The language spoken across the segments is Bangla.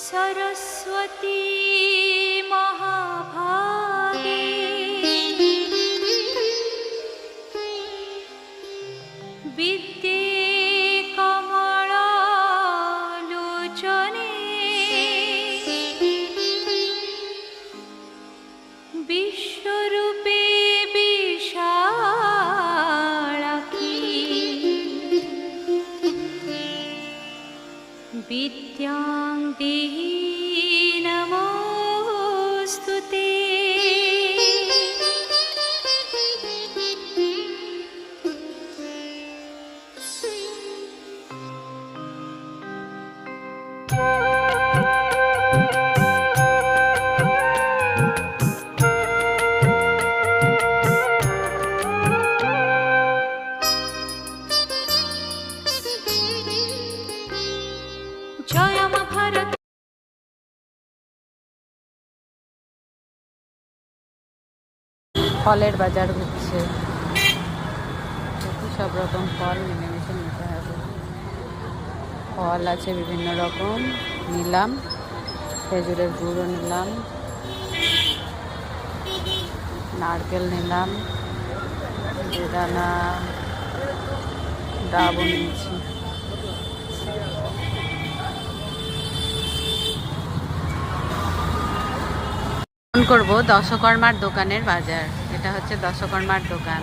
सरस्वती महाभागे विद्ये कमलालोचने विश्वरूपे विशालाक्षी विद्यां देहि नमोऽस्तुते। জয় মা ভারত। ফলের বাজার ঘুরছে, সব রকম ফল মিলেমিশে নিতে হবে। ফল আছে বিভিন্ন রকম, নিলাম। খেজুরের গুঁড়ো নিলাম, নারকেল নিলাম, বেদানা, ডাবও নিয়েছি। করব দশকর্মার দোকানের বাজার। এটা হচ্ছে দশকর্মার দোকান।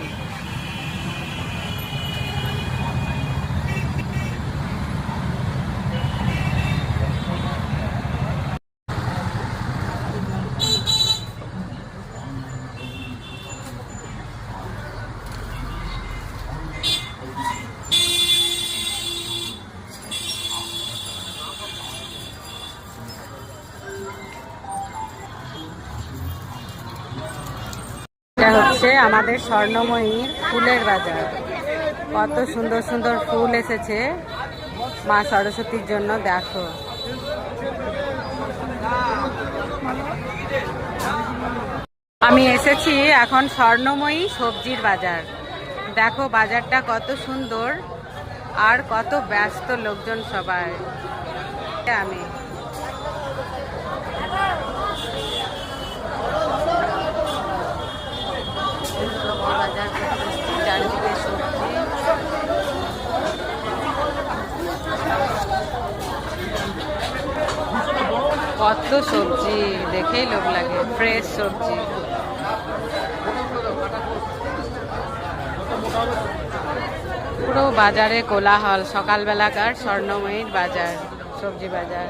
এটা হচ্ছে আমাদের স্বর্ণময়ীর ফুলের বাজার। কত সুন্দর সুন্দর ফুল এসেছে মা সরস্বতীর জন্য। দেখো, আমি এসেছি এখন স্বর্ণময়ী সবজির বাজার। দেখো বাজারটা কত সুন্দর আর কত ব্যস্ত লোকজন সবাই। আমি বাজার চারিদিকে সবজি, কত সবজি দেখেই লোভ লাগে, ফ্রেশ সবজি। পুরো বাজারে কোলাহল, সকালবেলাকার স্বর্ণময়ীর বাজার, সবজি বাজার।